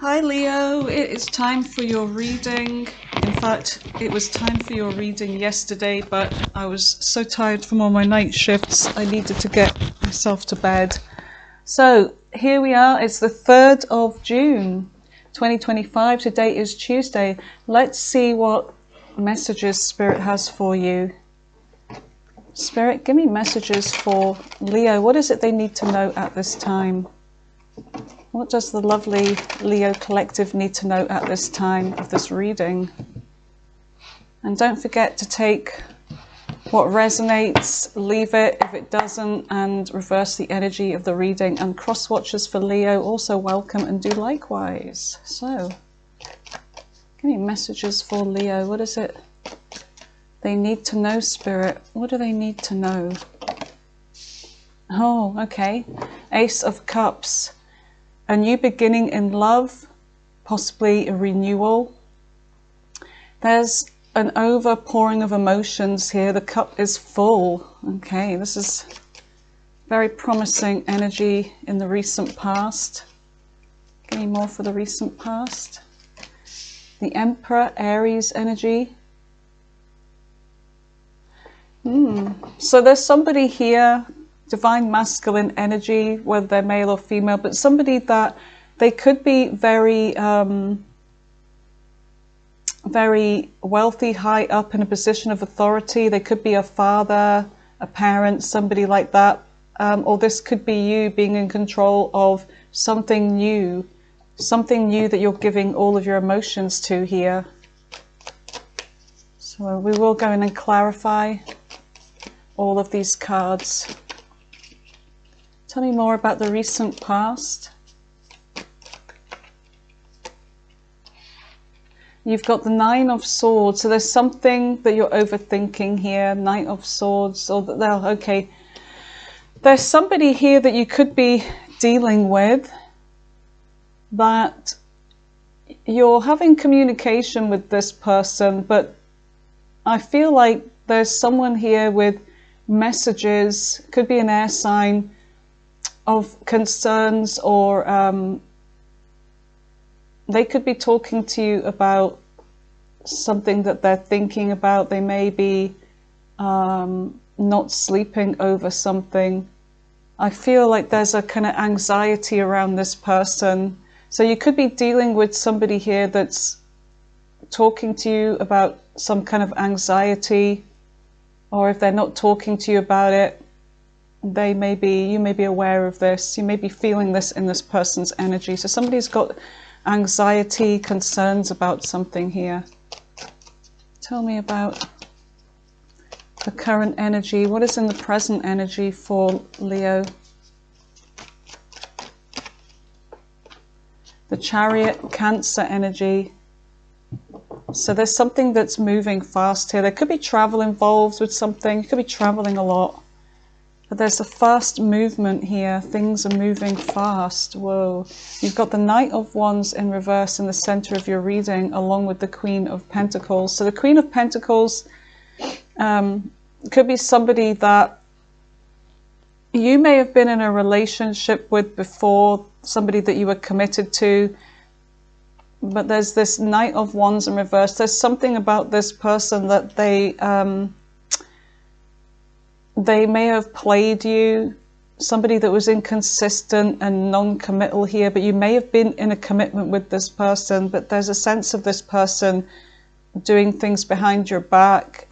Hi Leo, it is time for your reading. In fact, it was time for your reading yesterday, but I was so tired from all my night shifts, I needed to get myself to bed. So here we are, it's the 3rd of June, 2025. Today is Tuesday. Let's see what messages Spirit has for you. Spirit, give me messages for Leo. What is it they need to know at this time? What does the lovely Leo collective need to know at this time of this reading? And don't forget to take what resonates, leave it if it doesn't, and reverse the energy of the reading. And cross watchers for Leo, also welcome and do likewise. So, give me messages for Leo. What is it they need to know, Spirit? What do they need to know? Oh, okay. Ace of Cups. A new beginning in love, possibly a renewal. There's an overpouring of emotions here. The cup is full. Okay, this is very promising energy in the recent past. Any more for the recent past? The Emperor, Aries energy. So there's somebody here, divine masculine energy, whether they're male or female, but somebody that they could be very very wealthy, high up in a position of authority. They could be a father, a parent, somebody like that, or this could be you being in control of something new that you're giving all of your emotions to here. So we will go in and clarify all of these cards. Tell me more about the recent past. You've got the Nine of Swords, so there's something that you're overthinking here. Knight of Swords, or okay. There's somebody here that you could be dealing with that you're having communication with this person, but I feel like there's someone here with messages, could be an air sign, of concerns, or they could be talking to you about something that they're thinking about. They may be not sleeping over something. I feel like there's a kind of anxiety around this person. So you could be dealing with somebody here that's talking to you about some kind of anxiety, or if they're not talking to you about it, you may be aware of this. You may be feeling this in this person's energy. So somebody's got anxiety, concerns about something here. Tell me about the current energy. What is in the present energy for Leo? The Chariot, Cancer energy. So there's something that's moving fast here. There could be travel involved with something. You could be traveling a lot. But there's a fast movement here. Things are moving fast. Whoa. You've got the Knight of Wands in reverse in the center of your reading, along with the Queen of Pentacles. So the Queen of Pentacles could be somebody that you may have been in a relationship with before, somebody that you were committed to. But there's this Knight of Wands in reverse. There's something about this person that they may have played you, somebody that was inconsistent and non-committal here, but you may have been in a commitment with this person, but there's a sense of this person doing things behind your back,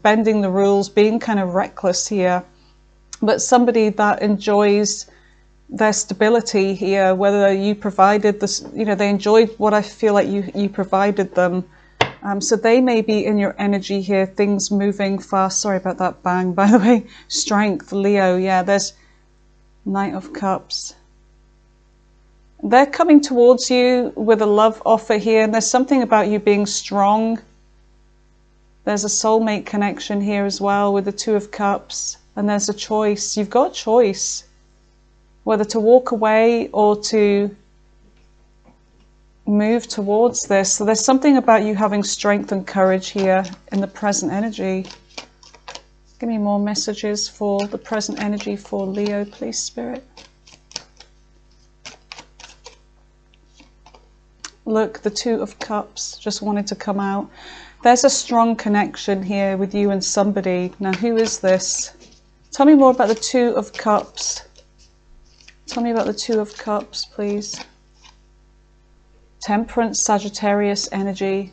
bending the rules, being kind of reckless here. But somebody that enjoys their stability here, whether you provided this, they enjoyed what I feel like you provided them. So they may be in your energy here, things moving fast. Sorry about that bang, by the way. Strength, Leo. Yeah, there's Knight of Cups. They're coming towards you with a love offer here, and there's something about you being strong. There's a soulmate connection here as well with the Two of Cups, and there's a choice. You've got a choice, whether to walk away or to move towards this. So there's something about you having strength and courage here in the present energy. Give me more messages for the present energy for Leo, please, Spirit. Look, the Two of Cups just wanted to come out. There's a strong connection here with you and somebody. Now, who is this? Tell me more about the Two of Cups. Tell me about the Two of Cups, please. Temperance, Sagittarius energy.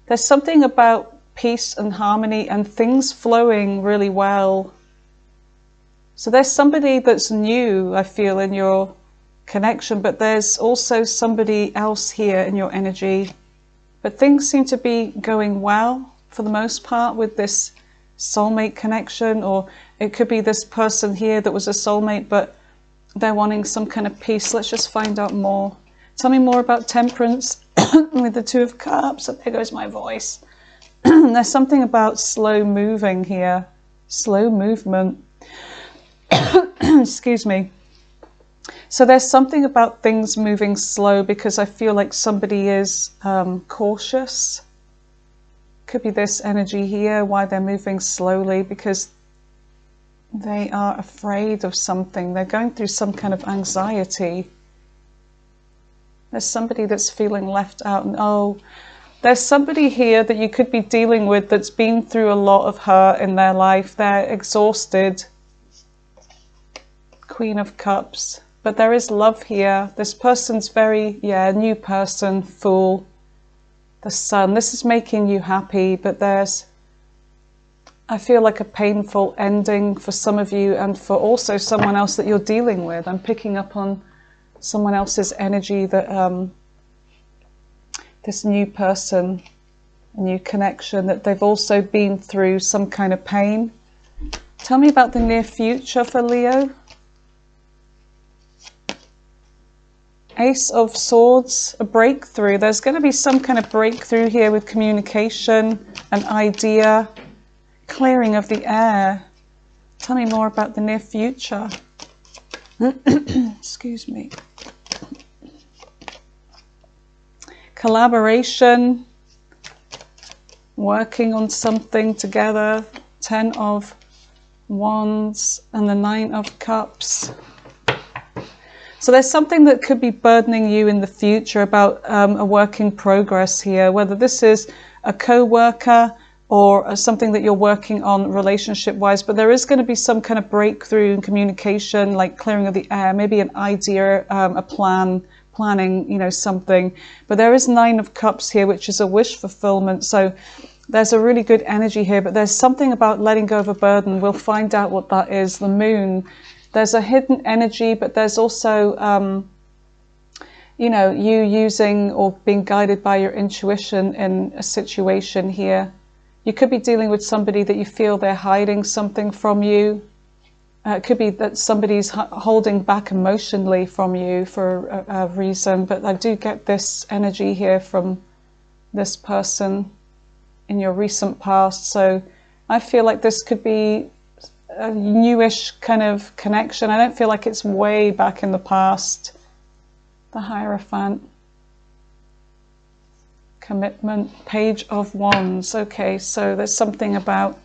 There's something about peace and harmony and things flowing really well. So there's somebody that's new, I feel, in your connection, but there's also somebody else here in your energy. But things seem to be going well for the most part with this soulmate connection, or it could be this person here that was a soulmate, but they're wanting some kind of peace. Let's just find out more. Tell me more about temperance with the Two of Cups. There goes my voice. There's something about slow moving here. Slow movement. Excuse me. So there's something about things moving slow because I feel like somebody is cautious. Could be this energy here, why they're moving slowly, because they are afraid of something. They're going through some kind of anxiety. There's somebody that's feeling left out. And oh, there's somebody here that you could be dealing with that's been through a lot of hurt in their life. They're exhausted. Queen of Cups. But there is love here. This person's very, new person, Fool. The Sun. This is making you happy, but there's, I feel like a painful ending for some of you and for also someone else that you're dealing with. I'm picking up on someone else's energy that this new person, new connection, that they've also been through some kind of pain. Tell me about the near future for Leo. Ace of Swords, a breakthrough. There's going to be some kind of breakthrough here with communication, an idea, clearing of the air. Tell me more about the near future. Excuse me. Collaboration, working on something together. 10 of Wands and the 9 of Cups. So there's something that could be burdening you in the future about a work in progress here, whether this is a co-worker or something that you're working on relationship-wise, but there is going to be some kind of breakthrough in communication, like clearing of the air, maybe an idea, a planning, something. But there is 9 of Cups here, which is a wish fulfillment. So there's a really good energy here, but there's something about letting go of a burden. We'll find out what that is. The Moon. There's a hidden energy, but there's also, you using or being guided by your intuition in a situation here. You could be dealing with somebody that you feel they're hiding something from you. It could be that somebody's holding back emotionally from you for a reason, but I do get this energy here from this person in your recent past. So I feel like this could be a newish kind of connection. I don't feel like it's way back in the past. The Hierophant. Commitment. Page of Wands. Okay, so there's something about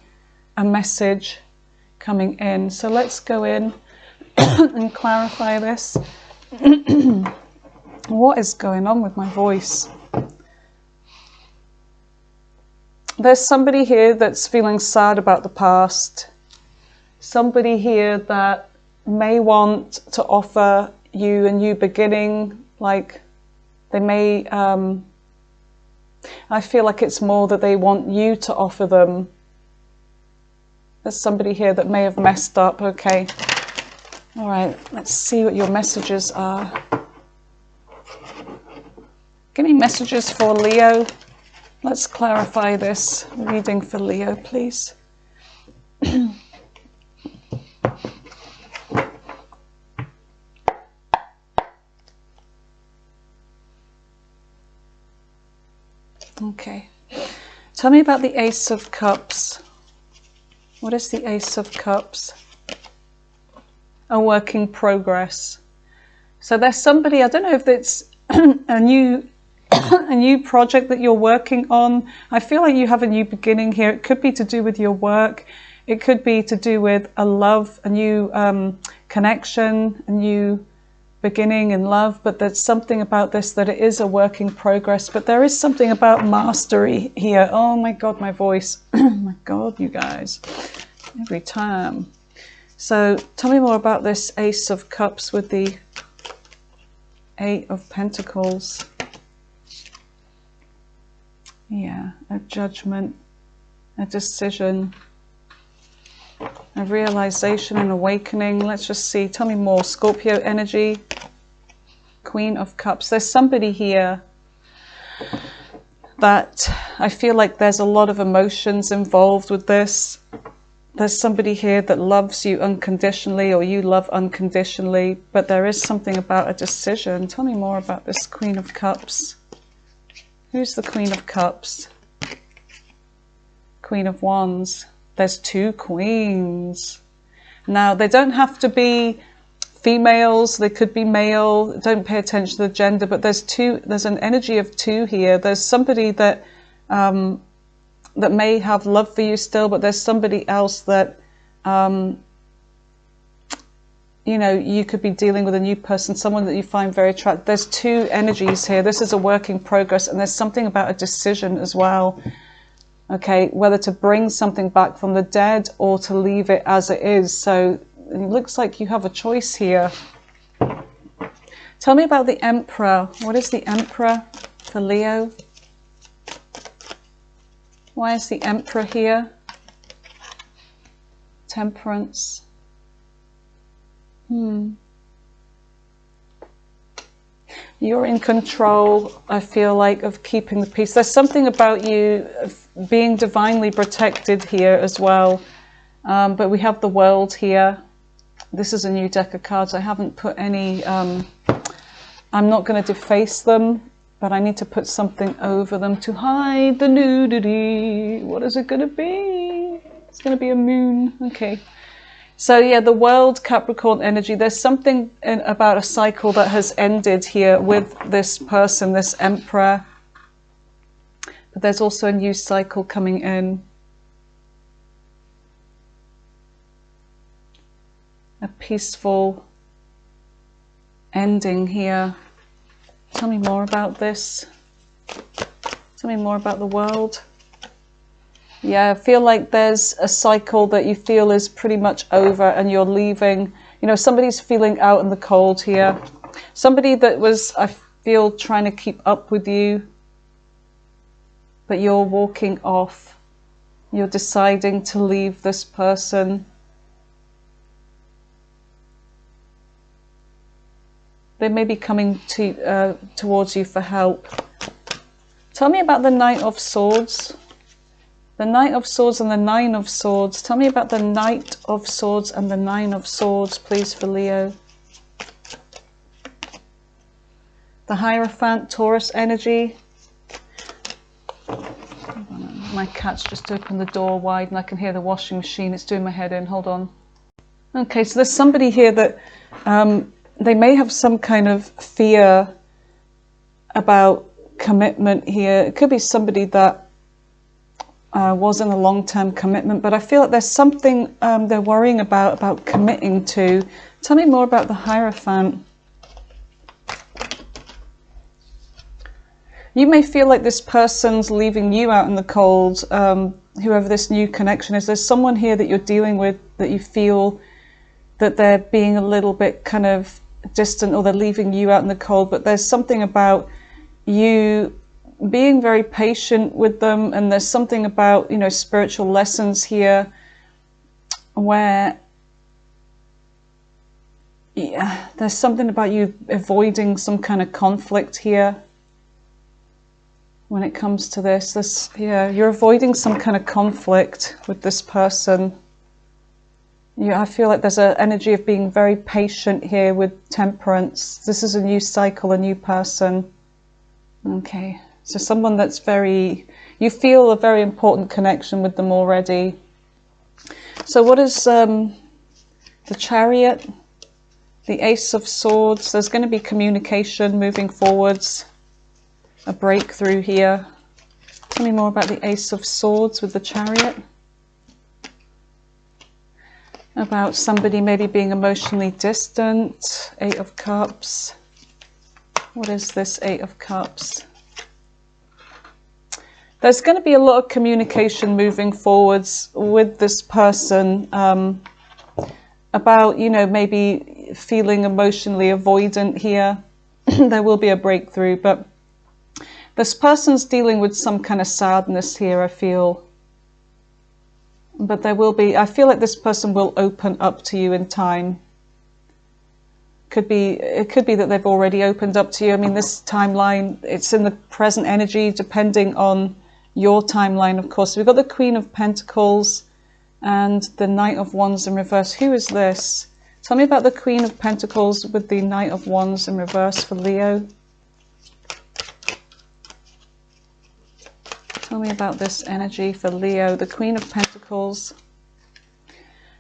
a message coming in. So let's go in and clarify this. What is going on with my voice? There's somebody here that's feeling sad about the past. Somebody here that may want to offer you a new beginning, like they may, I feel like it's more that they want you to offer them. There's somebody here that may have messed up. Okay. All right, let's see what your messages are. Give me messages for Leo. Let's clarify this reading for Leo, please. Okay, tell me about the Ace of Cups. What is the Ace of Cups? A work in progress. So there's somebody, I don't know if it's a new project that you're working on. I feel like you have a new beginning here. It could be to do with your work. It could be to do with a love, a new connection, a new beginning in love, but there's something about this that it is a work in progress, but there is something about mastery here. Oh my God, my voice. Oh my God, you guys, every time. So tell me more about this Ace of Cups with the Eight of Pentacles. Yeah, a judgment, a decision, a realization, an awakening. Let's just see. Tell me more. Scorpio energy, Queen of Cups. There's somebody here that I feel like there's a lot of emotions involved with this. There's somebody here that loves you unconditionally, or you love unconditionally, but there is something about a decision. Tell me more about this Queen of Cups. Who's the Queen of Cups? Queen of Wands. There's two queens. Now, they don't have to be females, they could be male. Don't pay attention to the gender, but there's an energy of two here. There's somebody that that may have love for you still, but there's somebody else that you know, you could be dealing with a new person, someone that you find very attractive. There's two energies here. This is a work in progress, and there's something about a decision as well. Okay, whether to bring something back from the dead or to leave it as it is. So it looks like you have a choice here. Tell me about the Emperor. What is the Emperor for Leo? Why is the Emperor here? Temperance. You're in control, I feel like, of keeping the peace. There's something about you being divinely protected here as well. But we have the World here. This is a new deck of cards. I haven't put any... I'm not going to deface them, but I need to put something over them to hide the nudity. What is it going to be? It's going to be a moon. Okay. So yeah, the World, Capricorn energy, there's something about a cycle that has ended here with this person, this Emperor. But there's also a new cycle coming in. A peaceful ending here. Tell me more about this. Tell me more about the World. Yeah, I feel like there's a cycle that you feel is pretty much over and you're leaving. You know, somebody's feeling out in the cold here. Somebody that was, I feel, trying to keep up with you, but you're walking off. You're deciding to leave this person. They may be coming towards you for help. Tell me about the Knight of Swords. The Knight of Swords and the Nine of Swords. Tell me about the Knight of Swords and the Nine of Swords, please, for Leo. The Hierophant, Taurus energy. My cat's just opened the door wide and I can hear the washing machine. It's doing my head in. Hold on. Okay, so there's somebody here that they may have some kind of fear about commitment here. It could be somebody that was in a long-term commitment, but I feel like there's something they're worrying about committing to. Tell me more about the Hierophant. You may feel like this person's leaving you out in the cold, whoever this new connection is. There's someone here that you're dealing with that you feel that they're being a little bit kind of distant, or they're leaving you out in the cold, but there's something about you being very patient with them, and there's something about, you know, spiritual lessons here where there's something about you avoiding some kind of conflict here when it comes to this. Yeah, you're avoiding some kind of conflict with this person. Yeah, I feel like there's an energy of being very patient here with Temperance. This is a new cycle, a new person. Okay. So someone that's you feel a very important connection with them already. So what is the Chariot? The Ace of Swords. There's going to be communication moving forwards. A breakthrough here. Tell me more about the Ace of Swords with the Chariot. about somebody maybe being emotionally distant. Eight of Cups. What is this Eight of Cups? There's going to be a lot of communication moving forwards with this person about, you know, maybe feeling emotionally avoidant here. There will be a breakthrough, but this person's dealing with some kind of sadness here, I feel. But there will be, I feel like this person will open up to you in time. It could be that they've already opened up to you. I mean, this timeline, it's in the present energy, depending on your timeline, of course. We've got the Queen of Pentacles and the Knight of Wands in reverse. Who is this? Tell me about the Queen of Pentacles with the Knight of Wands in reverse for Leo. Tell me about this energy for Leo, the Queen of Pentacles.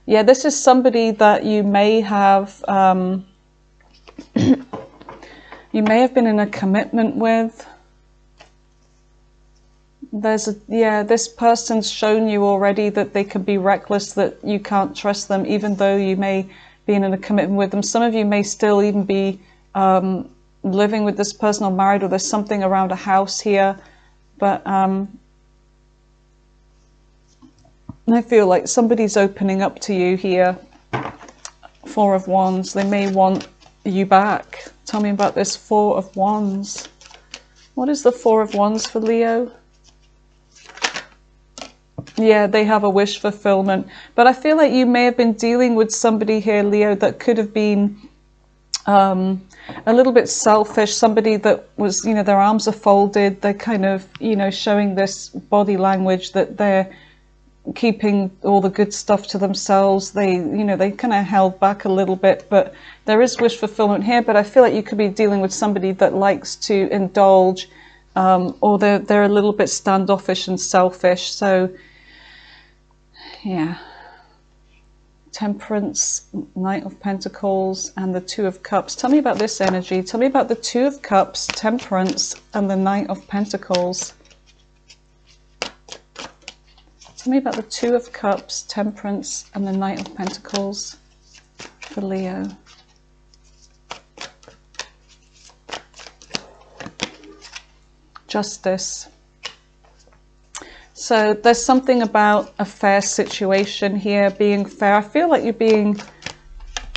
Yeah, this is somebody that you may have you may have been in a commitment with. This person's shown you already that they can be reckless, that you can't trust them, even though you may be in a commitment with them. Some of you may still even be living with this person or married, or there's something around a house here. But I feel like somebody's opening up to you here. Four of Wands. They may want you back. Tell me about this Four of Wands. What is the Four of Wands for Leo? Yeah, they have a wish fulfillment. But I feel like you may have been dealing with somebody here, Leo, that could have been a little bit selfish. Somebody that was, you know, their arms are folded. They're kind of, you know, showing this body language that they're keeping all the good stuff to themselves. They, you know, they kind of held back a little bit, but there is wish fulfillment here. But I feel like you could be dealing with somebody that likes to indulge, or they're a little bit standoffish and selfish. So yeah, Temperance, Knight of Pentacles, and the Two of Cups. Tell me about this energy. Tell me about the Two of Cups, Temperance, and the Knight of Pentacles. Tell me about the Two of Cups, Temperance, and the Knight of Pentacles for Leo. Justice. So there's something about a fair situation here, being fair. I feel like you're being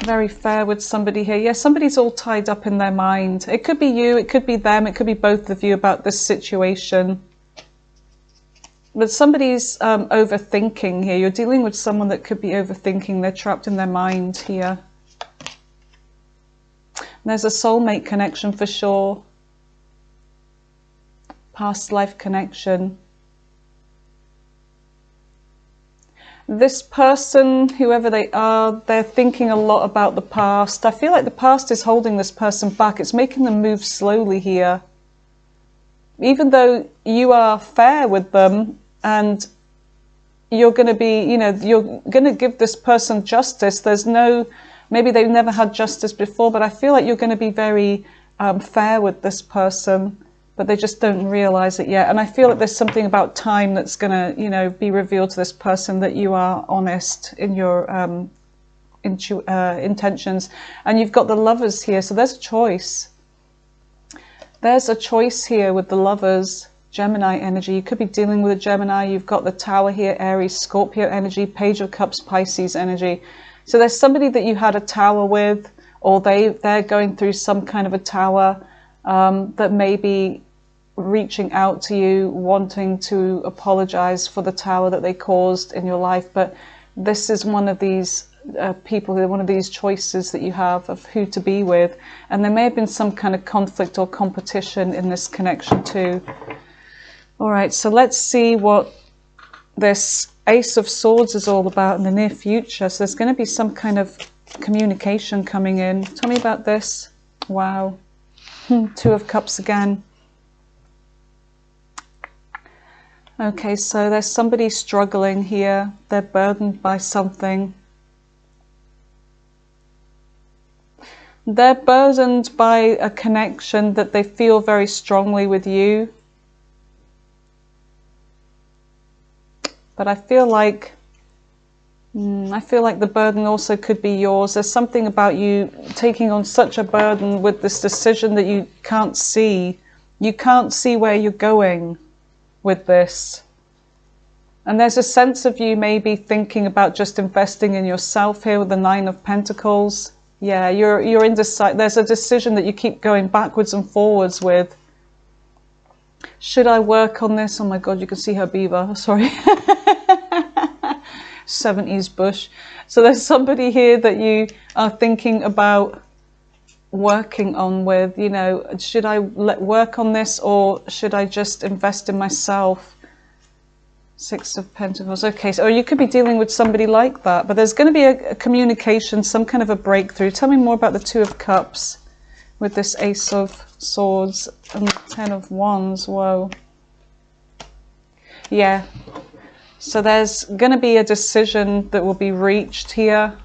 very fair with somebody here. Yeah, somebody's all tied up in their mind. It could be you, it could be them, it could be both of you about this situation. But somebody's overthinking here. You're dealing with someone that could be overthinking. They're trapped in their mind here. And there's a soulmate connection for sure. Past life connection. This person, whoever they are, they're thinking a lot about the past. I feel like the past is holding this person back. It's making them move slowly here. Even though you are fair with them and you're going to be, you know, you're going to give this person justice. There's no, maybe they've never had justice before, but I feel like you're going to be very fair with this person, but they just don't realize it yet. And I feel like there's something about time that's going to, you know, be revealed to this person, that you are honest in your intentions. And you've got the Lovers here, so there's a choice. There's a choice here with the Lovers, Gemini energy. You could be dealing with a Gemini. You've got the Tower here, Aries, Scorpio energy, Page of Cups, Pisces energy. So there's somebody that you had a tower with, or they're going through some kind of a tower that may be reaching out to you, wanting to apologize for the tower that they caused in your life. But this is one of these people, one of these choices that you have of who to be with. And there may have been some kind of conflict or competition in this connection too. All right, so let's see what this Ace of Swords is all about in the near future. So there's going to be some kind of communication coming in. Tell me about this. Wow. Two of Cups again. Okay, so there's somebody struggling here. They're burdened by something. They're burdened by a connection that they feel very strongly with you. But I feel like I feel like the burden also could be yours. There's something about you taking on such a burden with this decision that you can't see. You can't see where you're going with this. And there's a sense of you maybe thinking about just investing in yourself here with the Nine of Pentacles. Yeah, you're indecisive. There's a decision that you keep going backwards and forwards with. Should I work on this? Oh my God, you can see her beaver. Sorry. 70s bush. So there's somebody here that you are thinking about working on with, you know, should I work on this or should I just invest in myself? Six of Pentacles. Okay, so or you could be dealing with somebody like that, but there's going to be a communication, some kind of a breakthrough. Tell me more about the Two of Cups with this Ace of Swords and the Ten of Wands. Whoa. Yeah. So there's going to be a decision that will be reached here.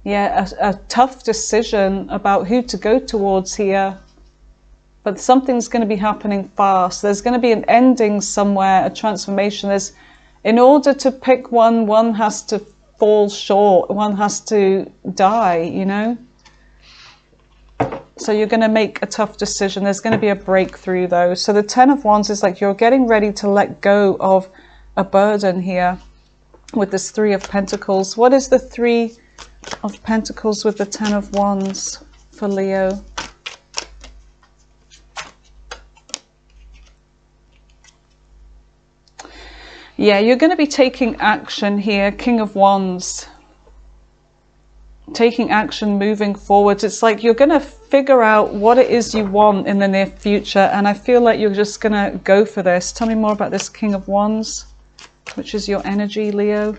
Yeah, a tough decision about who to go towards here. But something's going to be happening fast. There's going to be an ending somewhere, a transformation. In order to pick one, one has to fall short. One has to die, you know. So you're going to make a tough decision. There's going to be a breakthrough though. So the Ten of Wands is like you're getting ready to let go of a burden here with this Three of Pentacles. What is the Three of Pentacles with the Ten of Wands for Leo? Yeah, you're going to be taking action here. King of Wands. Taking action, moving forwards. It's like you're going to figure out what it is you want in the near future, and I feel like you're just going to go for this. Tell me more about this King of Wands, which is your energy, Leo.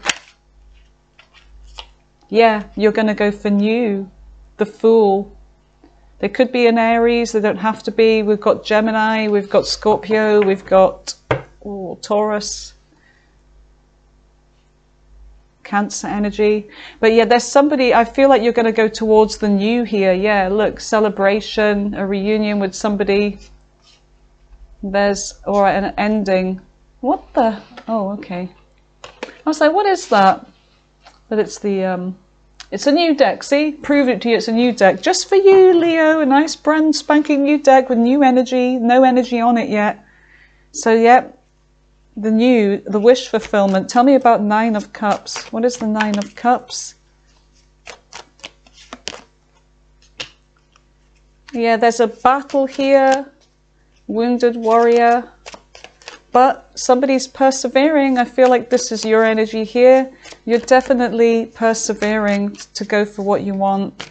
Yeah, you're going to go for new. The Fool. They could be an Aries, they don't have to be. We've got Gemini, we've got Scorpio, we've got Taurus. Cancer energy. But yeah, there's somebody, I feel like you're going to go towards the new here. Yeah, look, celebration, a reunion with somebody. There's, or an ending. What the? Oh, okay. I was like, what is that? But it's the, it's a new deck. See? Prove it to you, it's a new deck. Just for you, Leo. A nice brand spanking new deck with new energy. No energy on it yet. So, yeah. The wish fulfillment. Tell me about Nine of Cups. What is the Nine of Cups? Yeah, there's a battle here. Wounded warrior. But somebody's persevering. I feel like this is your energy here. You're definitely persevering to go for what you want,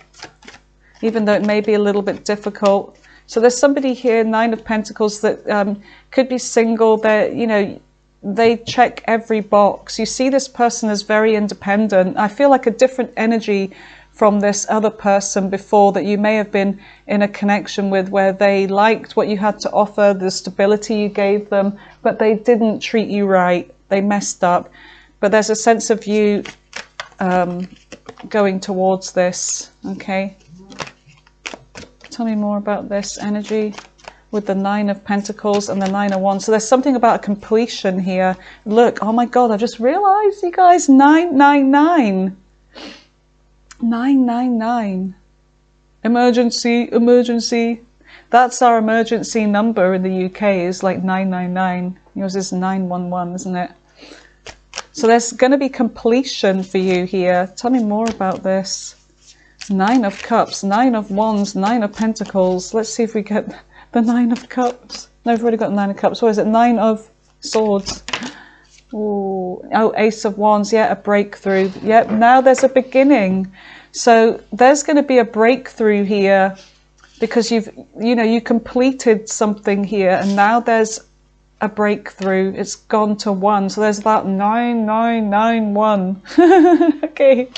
even though it may be a little bit difficult. So there's somebody here, Nine of Pentacles, that could be single. They're, you know, they check every box. You see this person as very independent. I feel like a different energy from this other person before that you may have been in a connection with, where they liked what you had to offer, the stability you gave them, but they didn't treat you right. They messed up. But there's a sense of you going towards this. Okay. Tell me more about this energy with the Nine of Pentacles and the Nine of Wands. So there's something about a completion here. Look, oh my God, I just realized, you guys, 999. 999. Emergency, emergency. That's our emergency number in the UK, is like 999. Yours is 911, isn't it? So there's going to be completion for you here. Tell me more about this. Nine of Cups, Nine of Wands, Nine of Pentacles. Let's see if we get the Nine of Cups. No, we've already got Nine of Cups. What is it? Nine of Swords. Ooh. Oh, Ace of Wands. Yeah, a breakthrough. Yep, now there's a beginning. So there's going to be a breakthrough here because you completed something here, and now there's a breakthrough. It's gone to 1. So there's that 9991. Okay.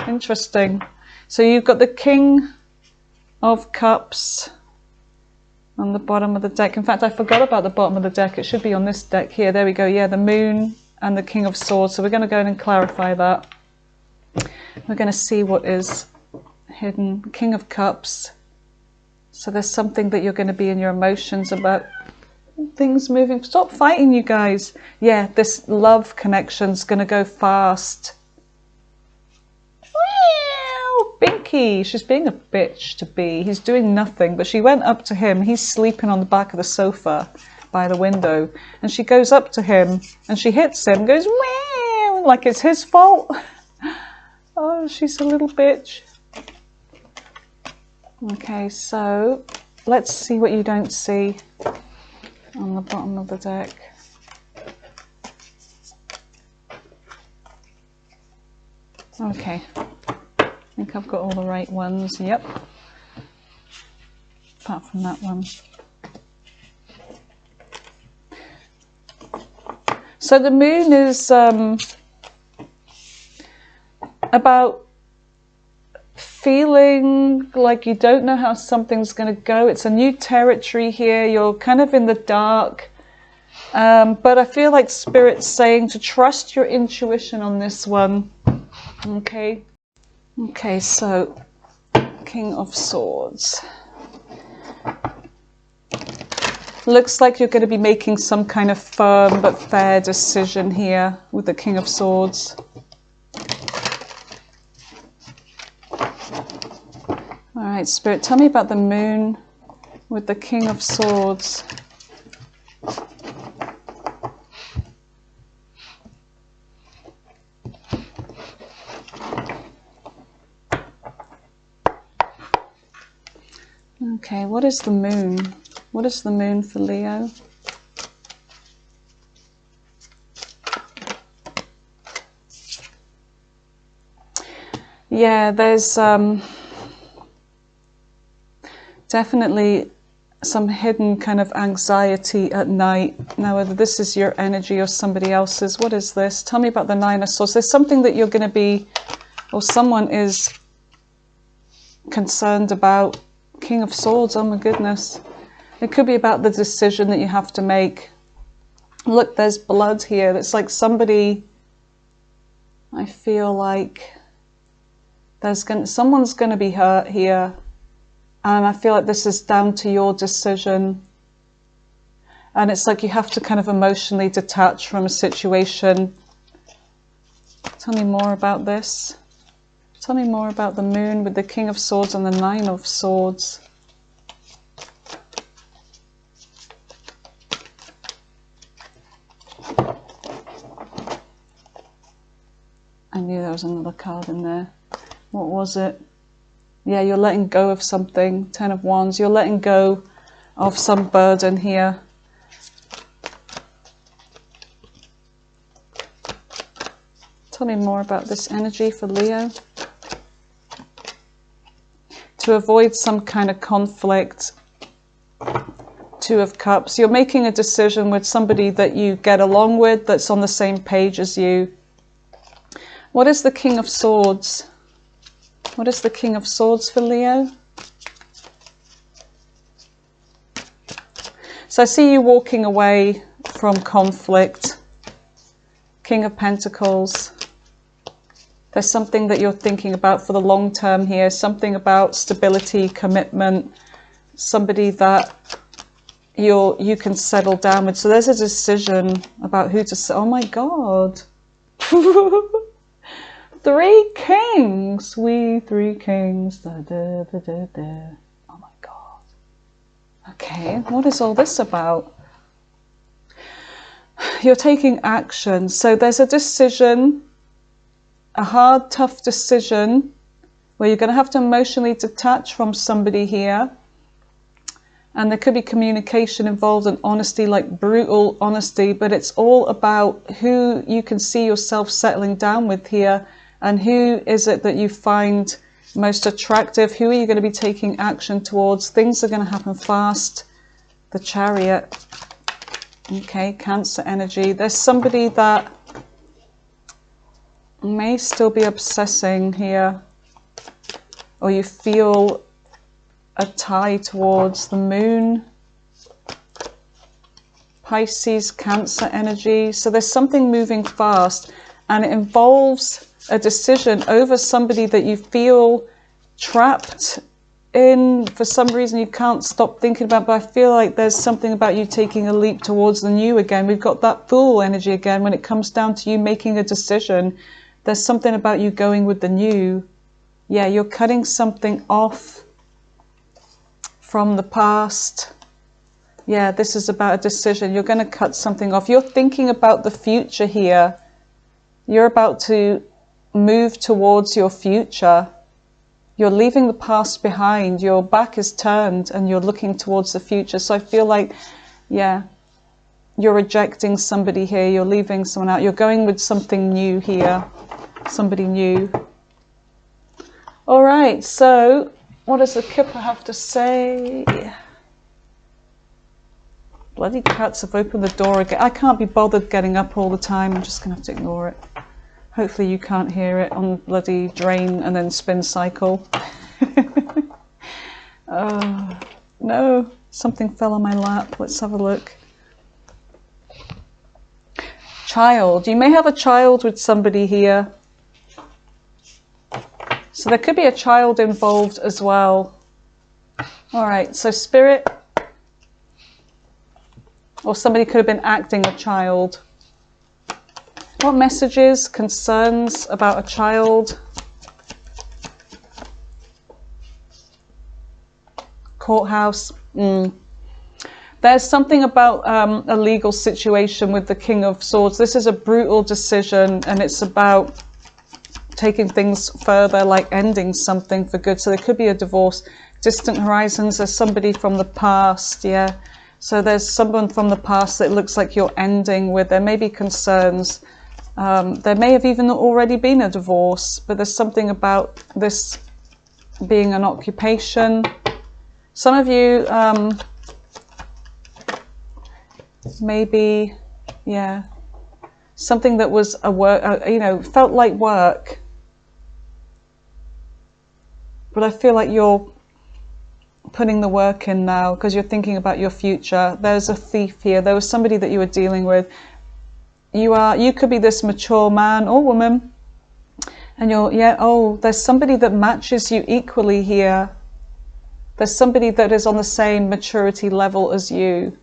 Interesting. So you've got the King of Cups on the bottom of the deck. In fact, I forgot about the bottom of the deck. It should be on this deck here. There we go. Yeah, the Moon and the King of Swords. So we're going to go in and clarify that. We're going to see what is hidden. King of Cups. So there's something that you're going to be in your emotions about. something's moving. Stop fighting, you guys. Yeah, this love connection's going to go fast. Binky, she's being a bitch to B. He's doing nothing, but she went up to him. He's sleeping on the back of the sofa by the window, and she goes up to him and she hits him, goes meow, like it's his fault. Oh, she's a little bitch. Okay, so let's see what you don't see on the bottom of the deck. Okay, I think I've got all the right ones. Yep, apart from that one. So the moon is about feeling like you don't know how something's going to go. It's a new territory here. You're kind of in the dark. But I feel like Spirit's saying to trust your intuition on this one. Okay. Okay, so King of Swords. Looks like you're going to be making some kind of firm but fair decision here with the King of Swords. All right, Spirit, tell me about the moon with the King of Swords. Okay, what is the moon? What is the moon for Leo? Yeah, there's definitely some hidden kind of anxiety at night. Now, whether this is your energy or somebody else's, what is this? Tell me about the Nine of Swords. There's something that you're going to be, or someone is concerned about. King of Swords, oh my goodness. It could be about the decision that you have to make. Look, there's blood here. It's like somebody, I feel like someone's going to be hurt here. And I feel like this is down to your decision. And it's like you have to kind of emotionally detach from a situation. Tell me more about this. Tell me more about the moon with the King of Swords and the Nine of Swords. I knew there was another card in there. What was it? Yeah, you're letting go of something. Ten of Wands. You're letting go of some burden here. Tell me more about this energy for Leo. To avoid some kind of conflict. Two of Cups. You're making a decision with somebody that you get along with, that's on the same page as you. What is the King of Swords? What is the King of Swords for Leo? So I see you walking away from conflict. King of Pentacles. There's something that you're thinking about for the long term here. Something about stability, commitment. Somebody that you can settle down with. So there's a decision about who to... Oh my God. Three kings. We three kings. Da, da, da, da, da. Oh my God. Okay, what is all this about? You're taking action. So there's a decision, a hard, tough decision where you're going to have to emotionally detach from somebody here. And there could be communication involved and honesty, like brutal honesty, but it's all about who you can see yourself settling down with here, and who is it that you find most attractive. Who are you going to be taking action towards? Things are going to happen fast. The Chariot. Okay, Cancer energy. There's somebody that may still be obsessing here, or you feel a tie towards the moon. Pisces, Cancer energy. So there's something moving fast, and it involves a decision over somebody that you feel trapped in for some reason you can't stop thinking about, but I feel like there's something about you taking a leap towards the new again. We've got that Fool energy again when it comes down to you making a decision. There's something about you going with the new. Yeah, you're cutting something off from the past. Yeah, this is about a decision. You're going to cut something off. You're thinking about the future here. You're about to move towards your future. You're leaving the past behind. Your back is turned and you're looking towards the future. So I feel like, yeah, you're rejecting somebody here. You're leaving someone out. You're going with something new here. Somebody new. All right, so what does the Kipper have to say? Bloody cats have opened the door again. I can't be bothered getting up all the time. I'm just going to have to ignore it. Hopefully you can't hear it on bloody drain and then spin cycle. Oh, no, something fell on my lap. Let's have a look. Child. You may have a child with somebody here. So there could be a child involved as well. All right, so Spirit. Or somebody could have been acting a child. What messages, concerns about a child? Courthouse. There's something about a legal situation with the King of Swords. This is a brutal decision and it's about taking things further, like ending something for good. So there could be a divorce. Distant horizons, there's somebody from the past, yeah. So there's someone from the past that looks like you're ending with. There may be concerns. There may have even already been a divorce, but there's something about this being an occupation. Some of you, maybe, yeah, something that was a work, you know, felt like work. But I feel like you're putting the work in now because you're thinking about your future. There's a thief here. There was somebody that you were dealing with. You could be this mature man or woman. And you're, yeah, oh, there's somebody that matches you equally here. There's somebody that is on the same maturity level as you.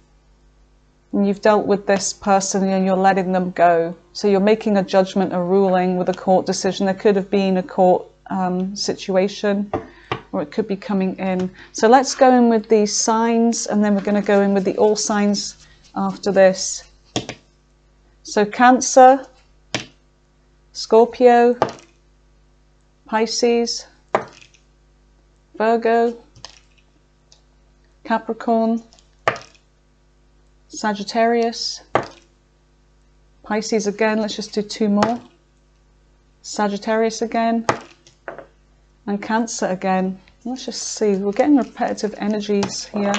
And you've dealt with this person and you're letting them go. So you're making a judgment, a ruling with a court decision. There could have been a court situation, or it could be coming in. So let's go in with these signs, and then we're going to go in with the all signs after this. So Cancer, Scorpio, Pisces, Virgo, Capricorn, Sagittarius, Pisces again. Let's just do two more. Sagittarius again, and Cancer again. Let's just see. We're getting repetitive energies here.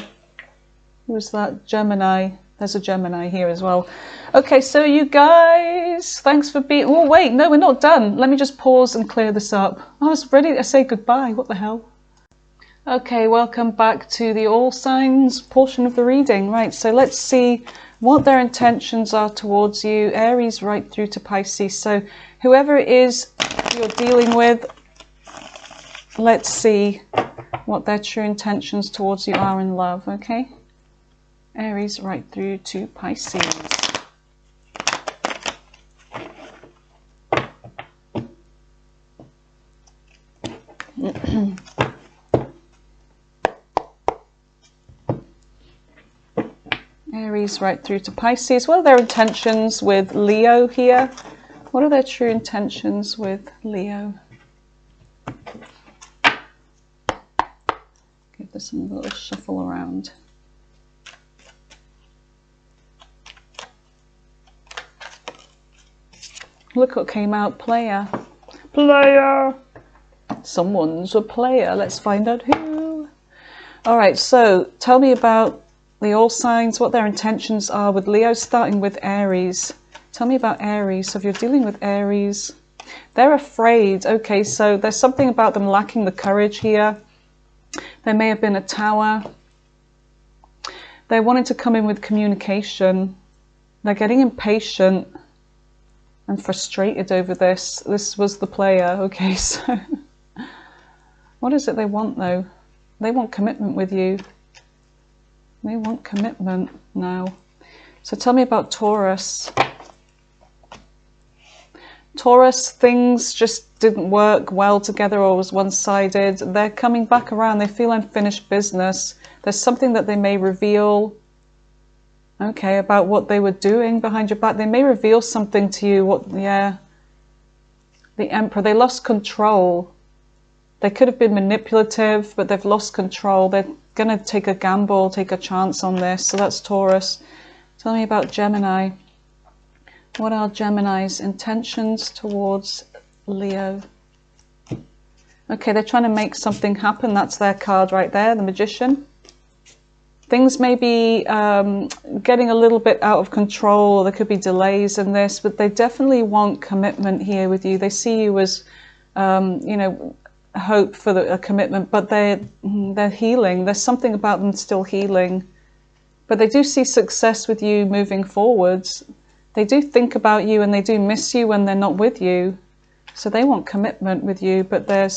Who was that? Gemini. There's a Gemini here as well. Okay, so you guys, thanks for being... Oh, wait, no, we're not done. Let me just pause and clear this up. I was ready to say goodbye. What the hell? Okay, welcome back to the all signs portion of the reading. Right, so let's see what their intentions are towards you. Aries right through to Pisces. So whoever it is you're dealing with, let's see what their true intentions towards you are in love, okay? Aries right through to Pisces. Aries right through to Pisces. What are their intentions with Leo here? What are their true intentions with Leo? Give this a little shuffle around. Look what came out. Player. Player. Someone's a player. Let's find out who. All right, so tell me about the all signs, what their intentions are with Leo, starting with Aries. Tell me about Aries. So if you're dealing with Aries, they're afraid. Okay, so there's something about them lacking the courage here. There may have been a tower. They wanted to come in with communication. They're getting impatient and frustrated over this. This was the player. Okay, so what is it they want though? They want commitment with you. They want commitment now. So tell me about Taurus. Taurus, things just didn't work well together or was one-sided. They're coming back around. They feel unfinished business. There's something that they may reveal, okay, about what they were doing behind your back. They may reveal something to you. What? Yeah. The Emperor. They lost control. They could have been manipulative, but they've lost control. They're going to take a gamble, take a chance on this. So that's Taurus. Tell me about Gemini. What are Gemini's intentions towards Leo? Okay, they're trying to make something happen. That's their card right there, the Magician. Things may be getting a little bit out of control, or there could be delays in this, but they definitely want commitment here with you. They see you as, you know, hope for a commitment, but they're healing. There's something about them still healing. But they do see success with you moving forwards. They do think about you and they do miss you when they're not with you. So they want commitment with you, but they're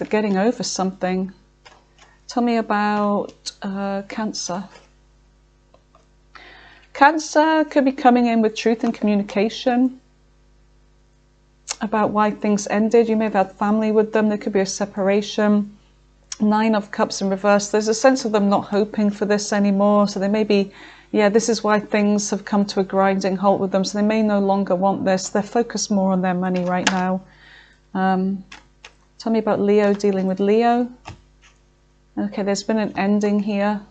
getting over something. Tell me about Cancer. Cancer could be coming in with truth and communication about why things ended. You may have had family with them. There could be a separation. 9 of Cups in reverse. There's a sense of them not hoping for this anymore. So they may be, yeah, this is why things have come to a grinding halt with them. So they may no longer want this. They're focused more on their money right now. Tell me about Leo, dealing with Leo. Okay, there's been an ending here.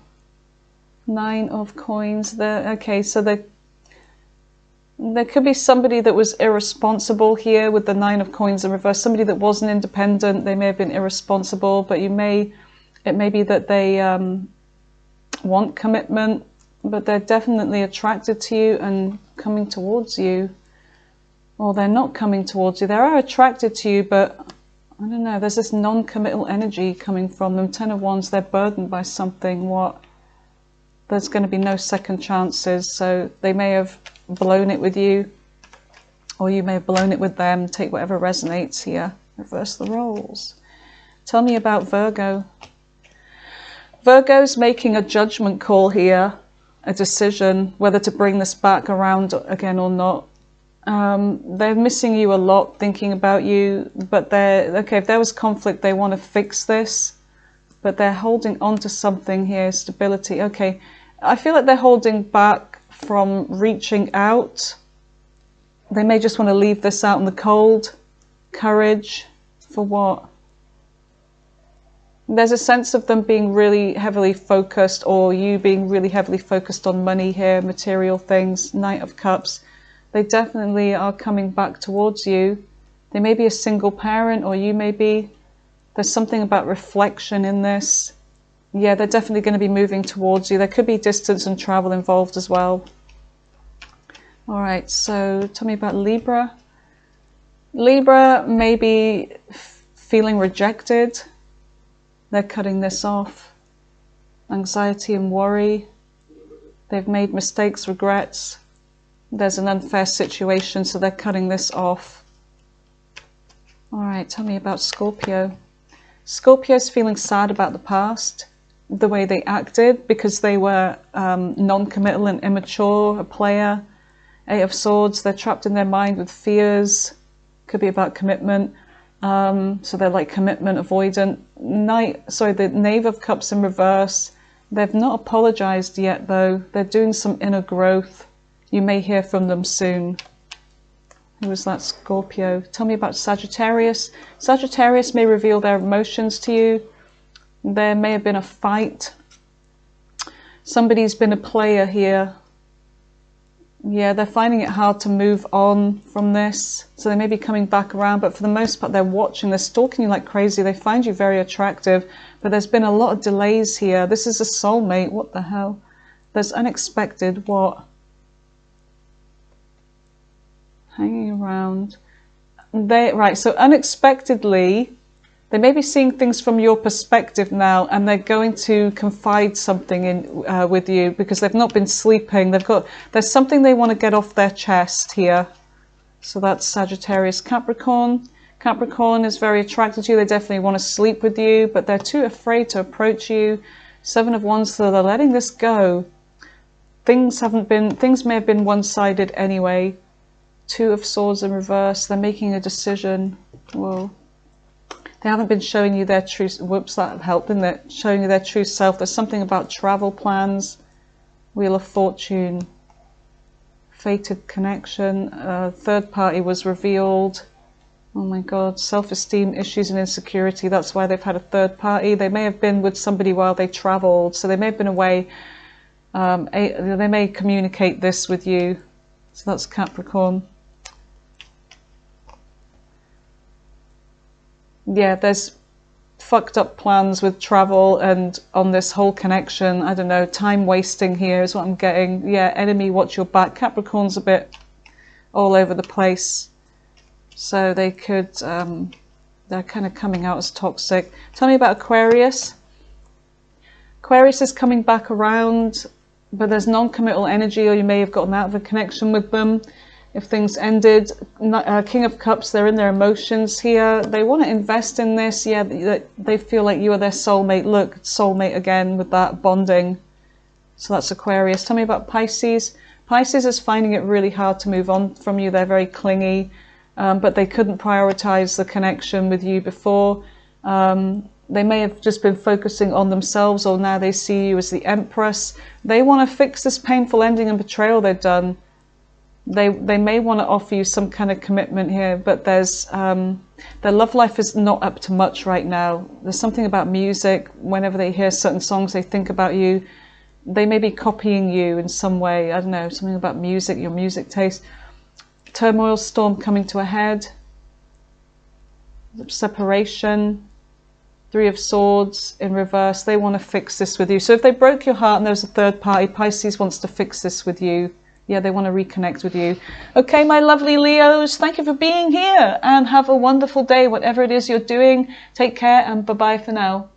9 of Coins there. Okay, so there could be somebody that was irresponsible here with the 9 of Coins in reverse. Somebody that wasn't independent. They may have been irresponsible, but it may be that they want commitment, but they're definitely attracted to you and coming towards you. Or they're not coming towards you. They are attracted to you, but I don't know. There's this non-committal energy coming from them. 10 of Wands, they're burdened by something. What? There's going to be no second chances. So they may have blown it with you, or you may have blown it with them. Take whatever resonates here. Reverse the roles. Tell me about Virgo. Virgo's making a judgment call here, a decision whether to bring this back around again or not. They're missing you a lot, thinking about you, but okay, if there was conflict, they want to fix this, but they're holding on to something here, stability. Okay, I feel like they're holding back from reaching out. They may just want to leave this out in the cold. Courage for what? There's a sense of them being really heavily focused, or you being really heavily focused on money here, material things. Knight of Cups. They definitely are coming back towards you. They may be a single parent, or you may be. There's something about reflection in this. Yeah, they're definitely going to be moving towards you. There could be distance and travel involved as well. All right, so tell me about Libra. Libra may be feeling rejected. They're cutting this off. Anxiety and worry. They've made mistakes, regrets. There's an unfair situation, so they're cutting this off. All right, tell me about Scorpio. Scorpio's feeling sad about the past, the way they acted, because they were non-committal and immature, a player. 8 of Swords, they're trapped in their mind with fears. Could be about commitment. So they're like commitment avoidant. The Knave of Cups in reverse. They've not apologized yet, though. They're doing some inner growth. You may hear from them soon. Who was that? Scorpio. Tell me about Sagittarius. Sagittarius may reveal their emotions to you. There may have been a fight. Somebody's been a player here. Yeah, they're finding it hard to move on from this. So they may be coming back around, but for the most part, they're watching, they're stalking you like crazy. They find you very attractive, but there's been a lot of delays here. This is a soulmate. What the hell? There's unexpected what? Hanging around. Right, so unexpectedly, they may be seeing things from your perspective now, and they're going to confide something in with you because they've not been sleeping. There's something they want to get off their chest here. So that's Sagittarius. Capricorn. Capricorn is very attracted to you. They definitely want to sleep with you, but they're too afraid to approach you. Seven of Wands, so they're letting this go. Things may have been one-sided anyway. Two of Swords in reverse. They're making a decision. Whoa. They haven't been showing you their true... Whoops, that helped, didn't it? Showing you their true self. There's something about travel plans. Wheel of Fortune. Fated connection. Third party was revealed. Oh my God. Self-esteem issues and insecurity. That's why they've had a third party. They may have been with somebody while they traveled. So they may have been away. They may communicate this with you. So that's Capricorn. Yeah, there's fucked up plans with travel and on this whole connection. I don't know, time wasting here is what I'm getting. Yeah, enemy, watch your back. Capricorn's a bit all over the place. So they could, they're kind of coming out as toxic. Tell me about Aquarius. Aquarius is coming back around, but there's non-committal energy, or you may have gotten out of a connection with them. If things ended, King of Cups, they're in their emotions here. They want to invest in this. Yeah, they feel like you are their soulmate. Look, soulmate again with that bonding. So that's Aquarius. Tell me about Pisces. Pisces is finding it really hard to move on from you. They're very clingy, but they couldn't prioritize the connection with you before. They may have just been focusing on themselves, or now they see you as the Empress. They want to fix this painful ending and betrayal they've done. They may want to offer you some kind of commitment here, but there's their love life is not up to much right now. There's something about music. Whenever they hear certain songs, they think about you. They may be copying you in some way. I don't know, something about music, your music taste. Turmoil storm coming to a head. Separation. Three of Swords in reverse. They want to fix this with you. So if they broke your heart and there's a third party, Pisces wants to fix this with you. Yeah, they want to reconnect with you. Okay, my lovely Leos, thank you for being here and have a wonderful day, whatever it is you're doing. Take care and bye-bye for now.